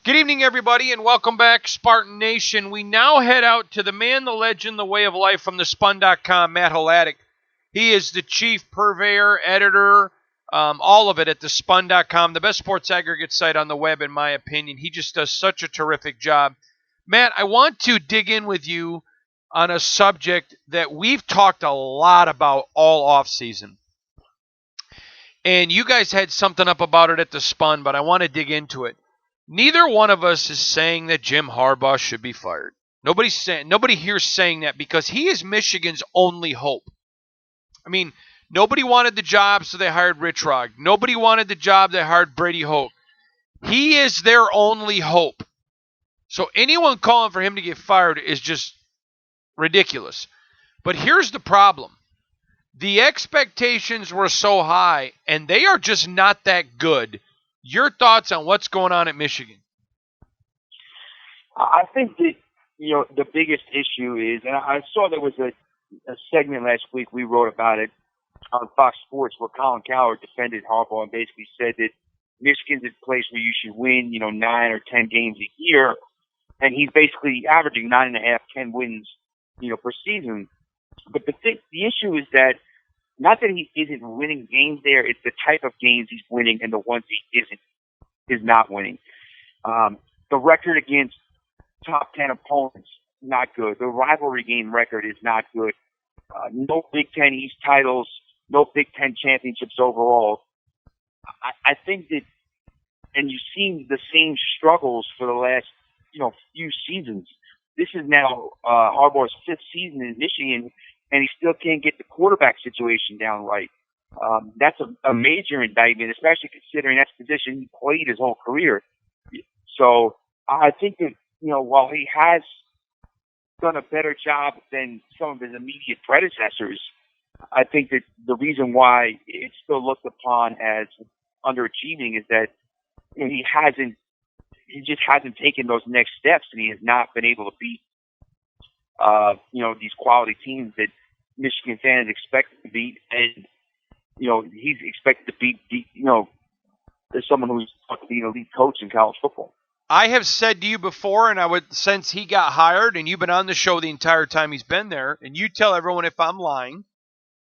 Good evening, everybody, and welcome back, Spartan Nation. We now head out to the man, the legend, the way of life from the Spun.com, Matt Hladik. He is the chief purveyor, editor, all of it at the Spun.com, the best sports aggregate site on the web, in my opinion. He just does such a terrific job. Matt, I want to dig in with you on a subject that we've talked a lot about all offseason. And you guys had something up about it at the Spun, but I want to dig into it. Neither one of us is saying that Jim Harbaugh should be fired. Nobody here is saying that because he is Michigan's only hope. I mean, nobody wanted the job, so they hired Rich Rod. Nobody wanted the job, they hired Brady Hoke. He is their only hope. So anyone calling for him to get fired is just ridiculous. But here's the problem. The expectations were so high, and they are just not that good. Your thoughts on what's going on at Michigan? I think that, the biggest issue is, and I saw there was a segment last week, we wrote about it on Fox Sports, where Colin Cowherd defended Harbaugh and basically said that Michigan's a place where you should win, 9 or 10 games a year. And he's basically averaging 9.5, 10 wins, per season. But the issue is that not that he isn't winning games there, it's the type of games he's winning and the ones he is not winning. The record against top 10 opponents, not good. The rivalry game record is not good. No Big Ten East titles, no Big Ten championships overall. I think that, and you've seen the same struggles for the last, few seasons. This is now Harbaugh's 5th season in Michigan, and he still can't get the quarterback situation down right. That's a major indictment, especially considering that's the position he played his whole career. So I think that, while he has done a better job than some of his immediate predecessors, I think that the reason why it's still looked upon as underachieving is that he just hasn't taken those next steps, and he has not been able to beat these quality teams that Michigan fans expect to beat, and he's expected to beat as someone who's to be an elite coach in college football. I have said to you before, and since he got hired, and you've been on the show the entire time he's been there, and you tell everyone if I'm lying,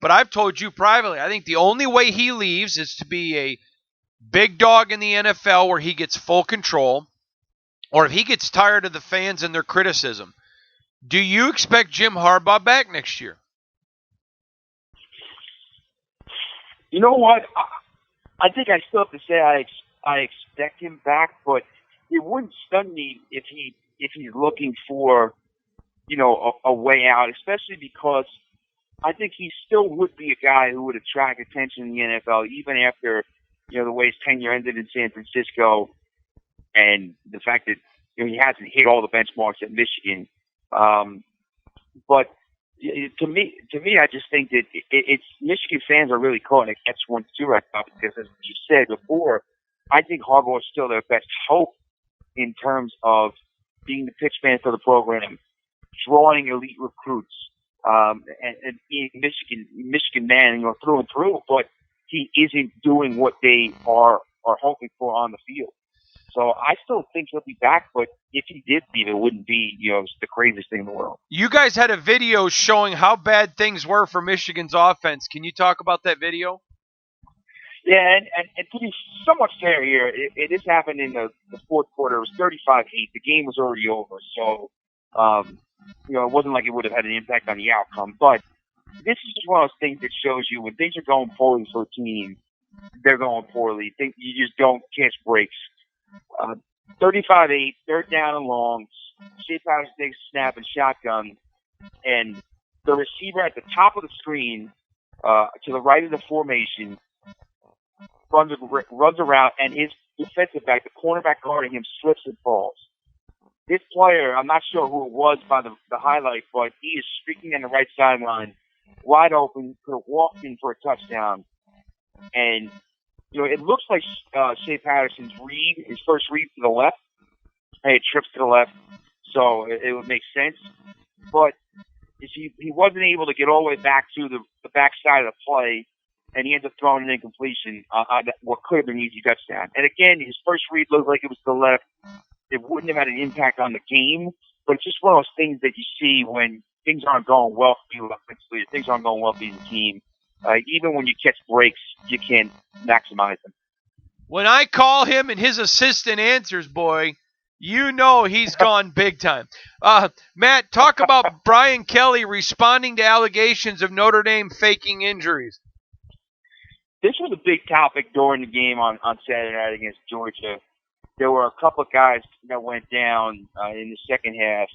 but I've told you privately, I think the only way he leaves is to be a big dog in the NFL where he gets full control, or if he gets tired of the fans and their criticism. Do you expect Jim Harbaugh back next year? You know what? I think I still have to say I expect him back, but it wouldn't stun me if he's looking for, a way out, especially because I think he still would be a guy who would attract attention in the NFL, even after, the way his tenure ended in San Francisco and the fact that he hasn't hit all the benchmarks at Michigan. But to me, I just think that it's Michigan fans are really caught in a catch-22 right now because, as you said before, I think Harbaugh is still their best hope in terms of being the pitch man for the program, drawing elite recruits, and being Michigan man, through and through. But he isn't doing what they are hoping for on the field. So I still think he'll be back, but if he did leave, it wouldn't be, the craziest thing in the world. You guys had a video showing how bad things were for Michigan's offense. Can you talk about that video? Yeah, and to be somewhat fair here, this happened in the fourth quarter. It was 35-8. The game was already over, so it wasn't like it would have had an impact on the outcome. But this is just one of those things that shows you when things are going poorly for a team, they're going poorly. You just don't catch breaks. 35-8, third down and long. Shea Patterson takes a snap and shotgun, and the receiver at the top of the screen, to the right of the formation, runs around, and his defensive back, the cornerback guarding him, slips and falls. This player, I'm not sure who it was by the highlight, but he is streaking on the right sideline, wide open, could have walked in for a touchdown. And, it looks like Shea Patterson's read, his first read to the left, and it trips to the left, so it would make sense. But he wasn't able to get all the way back to the backside of the play, and he ends up throwing an incompletion on what could have been an easy touchdown. And again, his first read looked like it was to the left. it wouldn't have had an impact on the game. But it's just one of those things that you see when things aren't going well for you offensively, things aren't going well for your team. Even when you catch breaks, you can't maximize them. When I call him and his assistant answers, boy, you know he's gone big time. Matt, talk about Brian Kelly responding to allegations of Notre Dame faking injuries. This was a big topic during the game on Saturday night against Georgia. There were a couple of guys that went down in the second half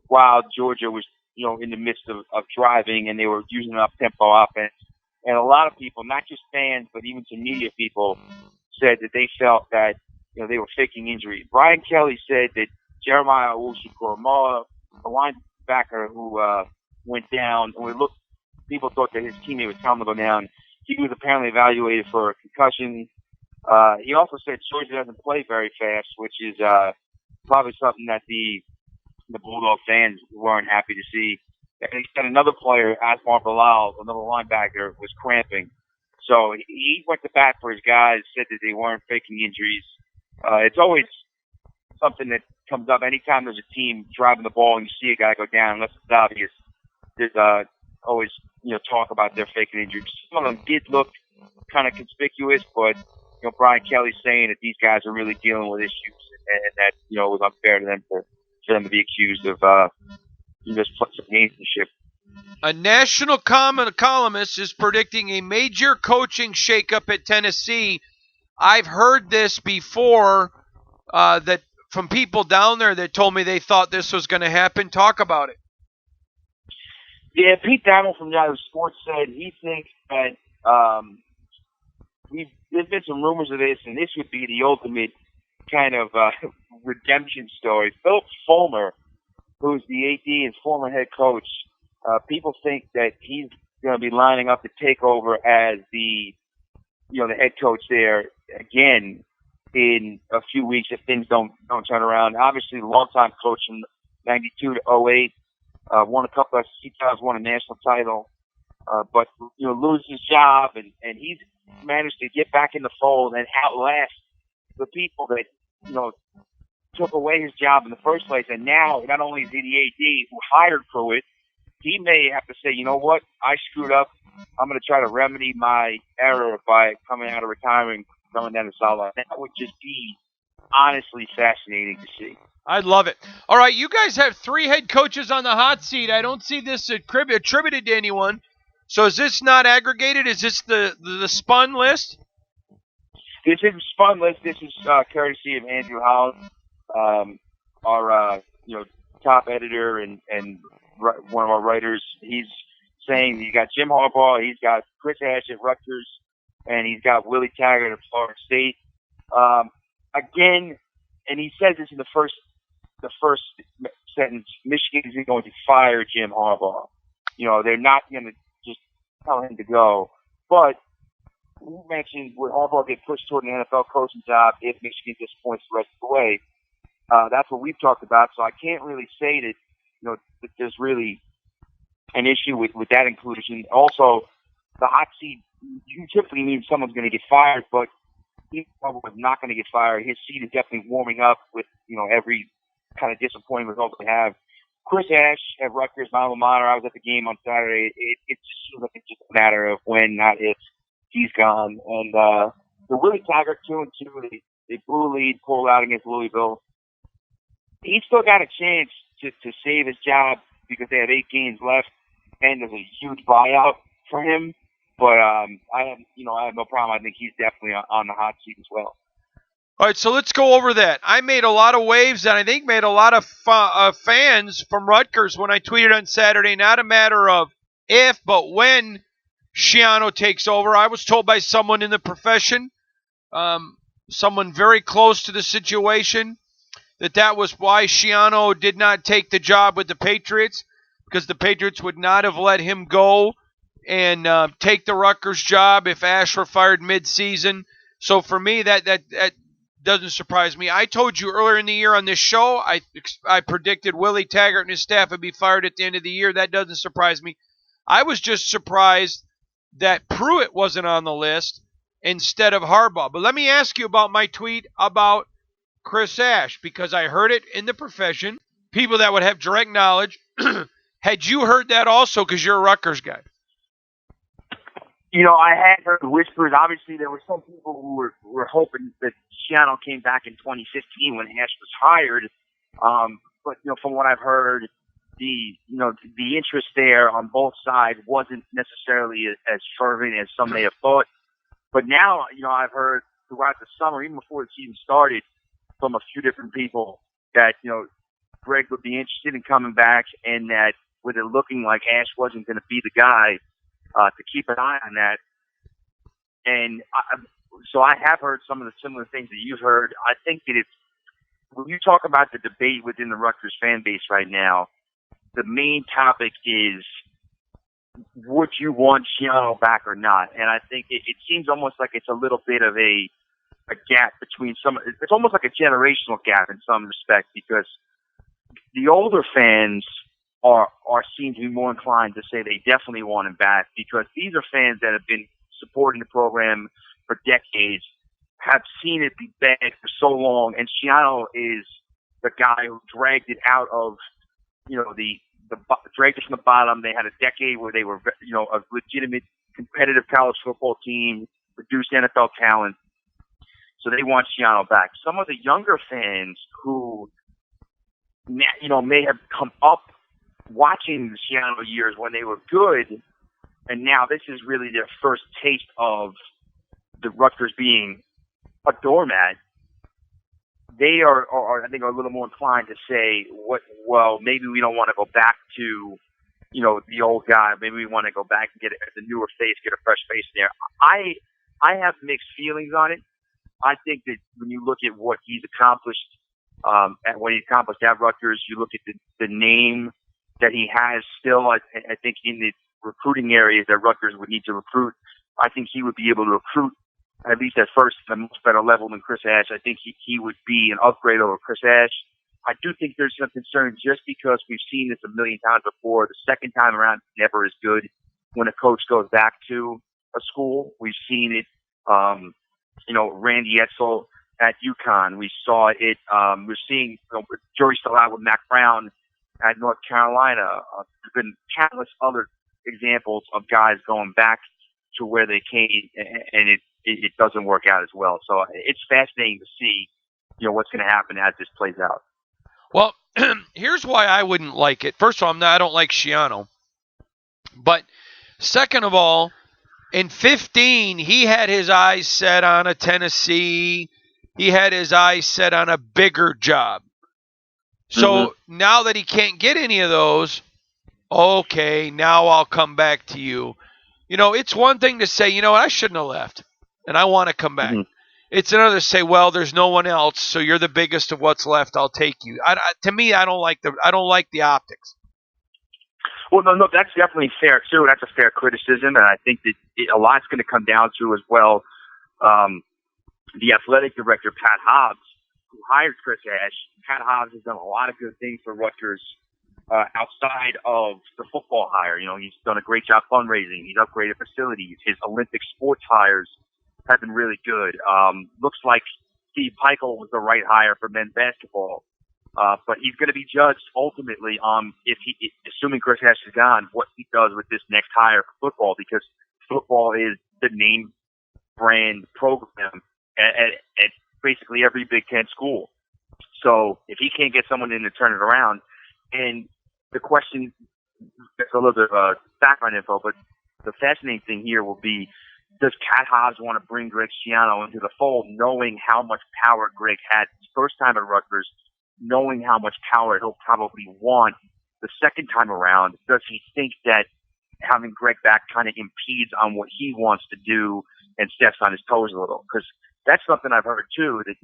while Georgia was, in the midst of driving, and they were using up-tempo offense. And a lot of people, not just fans, but even some media people, said that they felt that, they were faking injuries. Brian Kelly said that Jeremiah Owusu-Koramoah, the linebacker who went down, and people thought that his teammate was telling him to go down. He was apparently evaluated for a concussion. He also said Georgia doesn't play very fast, which is probably something that the Bulldog fans weren't happy to see. And he said another player, Asmar Bilal, another linebacker, was cramping. So he went to bat for his guys, said that they weren't faking injuries. It's always something that comes up anytime there's a team driving the ball and you see a guy go down, unless it's obvious. There's always talk about their faking injuries. Some of them did look kind of conspicuous, but Brian Kelly's saying that these guys are really dealing with issues, and that it was unfair to them for them to be accused of just some gamesmanship. A national columnist is predicting a major coaching shakeup at Tennessee. I've heard this before that from people down there that told me they thought this was going to happen. Talk about it. Yeah, Pete Thamel from Yahoo Sports said he thinks that there's been some rumors of this, and this would be the ultimate kind of redemption story. Philip Fulmer, who's the AD and former head coach, people think that he's going to be lining up to take over as the head coach there again in a few weeks if things don't turn around. Obviously, longtime coach from 92 to 08, won a couple of SEC titles, won a national title, but loses his job, and he's managed to get back in the fold and outlast the people that took away his job in the first place. And now, not only is he the AD who hired Pruitt, he may have to say, you know what, I screwed up. I'm going to try to remedy my error by coming out of retirement, going down the sideline. That would just be honestly fascinating to see. I'd love it. All right, you guys have 3 head coaches on the hot seat. I don't see this attributed to anyone. So is this not aggregated? Is this the spun list? This is a spun list. This is courtesy of Andrew Holland, our top editor and one of our writers. He's saying you got Jim Harbaugh, he's got Chris Ash at Rutgers, and he's got Willie Taggart at Florida State. Again, and he says this in the first sentence: Michigan isn't going to fire Jim Harbaugh. They're not going to just tell him to go. But you mentioned would Harbaugh get pushed toward an NFL coaching job if Michigan disappoints the rest of the way? That's what we've talked about. So I can't really say that that there's really an issue with that inclusion. Also, the hot seat, you typically mean someone's going to get fired, but he's probably not going to get fired. His seat is definitely warming up with every kind of disappointing result they have. Chris Ash at Rutgers, my alma mater. I was at the game on Saturday. It just seems like it's just a matter of when, not if, he's gone. And the Willie Taggart 2-2, they blew a lead, pulled out against Louisville. He's still got a chance to save his job because they have 8 games left, and there's a huge buyout for him. But I have no problem. I think he's definitely on the hot seat as well. All right, so let's go over that. I made a lot of waves, and I think made a lot of fans from Rutgers when I tweeted on Saturday, not a matter of if, but when Schiano takes over. I was told by someone in the profession, someone very close to the situation, that was why Schiano did not take the job with the Patriots, because the Patriots would not have let him go and take the Rutgers job if Ash were fired mid-season. So for me, that doesn't surprise me. I told you earlier in the year on this show, I predicted Willie Taggart and his staff would be fired at the end of the year. That doesn't surprise me. I was just surprised that Pruitt wasn't on the list instead of Harbaugh. But let me ask you about my tweet about Chris Ash? Because I heard it in the profession. People that would have direct knowledge. Had you heard that also? Because you're a Rutgers guy. I had heard whispers. Obviously, there were some people who were hoping that Schiano came back in 2015 when Ash was hired. But from what I've heard, the interest there on both sides wasn't necessarily as fervent as some may have thought. But now, I've heard throughout the summer, even before the season started, from a few different people that Greg would be interested in coming back, and that with it looking like Ash wasn't going to be the guy, to keep an eye on that. And so I have heard some of the similar things that you've heard. I think that when you talk about the debate within the Rutgers fan base right now, the main topic is, would you want Schiano back or not? And I think it seems almost like it's a little bit of a gap between it's almost like a generational gap in some respect, because the older fans are seem to be more inclined to say they definitely want him back, because these are fans that have been supporting the program for decades, have seen it be bad for so long, and Schiano is the guy who dragged it out of, dragged it from the bottom. They had a decade where they were, a legitimate competitive college football team, produced NFL talent. So they want Schiano back. Some of the younger fans who, may have come up watching the Schiano years when they were good, and now this is really their first taste of the Rutgers being a doormat. They are I think, a little more inclined to say, maybe we don't want to go back to, the old guy. Maybe we want to go back and get a newer face, get a fresh face there. I have mixed feelings on it. I think that when you look at what he's accomplished, at Rutgers, you look at the name that he has still, I think in the recruiting areas that Rutgers would need to recruit, I think he would be able to recruit at least at first at a much better level than Chris Ash. I think he would be an upgrade over Chris Ash. I do think there's some concern just because we've seen this a million times before. The second time around, it's never as good when a coach goes back to a school. We've seen it, Randy Edsall at UConn. We saw it. We're seeing jury's still out with Mac Brown at North Carolina. There's been countless other examples of guys going back to where they came, and it doesn't work out as well. So it's fascinating to see, what's going to happen as this plays out. Well, here's why I wouldn't like it. First of all, I don't like Schiano. But second of all, in 2015, he had his eyes set on a Tennessee. He had his eyes set on a bigger job. So now that he can't get any of those, okay, now I'll come back to you. It's one thing to say, I shouldn't have left, and I want to come back. It's another to say, well, there's no one else, so you're the biggest of what's left. I'll take you. To me, I don't like the optics. Well, no, that's definitely fair too. That's a fair criticism, and I think that a lot's going to come down to as well. The athletic director, Pat Hobbs, who hired Chris Ash. Pat Hobbs has done a lot of good things for Rutgers outside of the football hire. He's done a great job fundraising. He's upgraded facilities. His Olympic sports hires have been really good. Looks like Steve Peichel was the right hire for men's basketball. But he's going to be judged ultimately on assuming Chris Ash is gone, what he does with this next hire for football, because football is the name brand program at basically every Big Ten school. So if he can't get someone in to turn it around, and the question, there's a little bit of background info, but the fascinating thing here will be, does Pat Hobbs want to bring Greg Schiano into the fold, knowing how much power Greg had his first time at Rutgers, knowing how much power he'll probably want the second time around? Does he think that having Greg back kind of impedes on what he wants to do and steps on his toes a little? Because that's something I've heard too, that,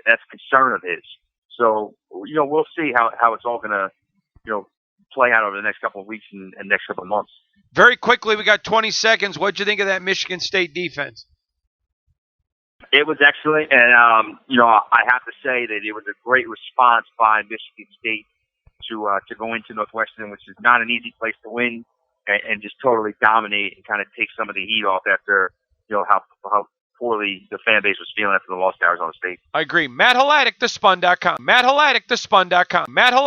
that's a concern of his. So, we'll see how it's all going to, play out over the next couple of weeks and next couple of months. Very quickly, we got 20 seconds. What'd you think of that Michigan State defense? It was excellent, and I have to say that it was a great response by Michigan State to go into Northwestern, which is not an easy place to win, and just totally dominate and kind of take some of the heat off after how poorly the fan base was feeling after the loss to Arizona State. I agree. Matt Hladik, thespun.com. Matt Hladik, thespun.com. Matt Hladik.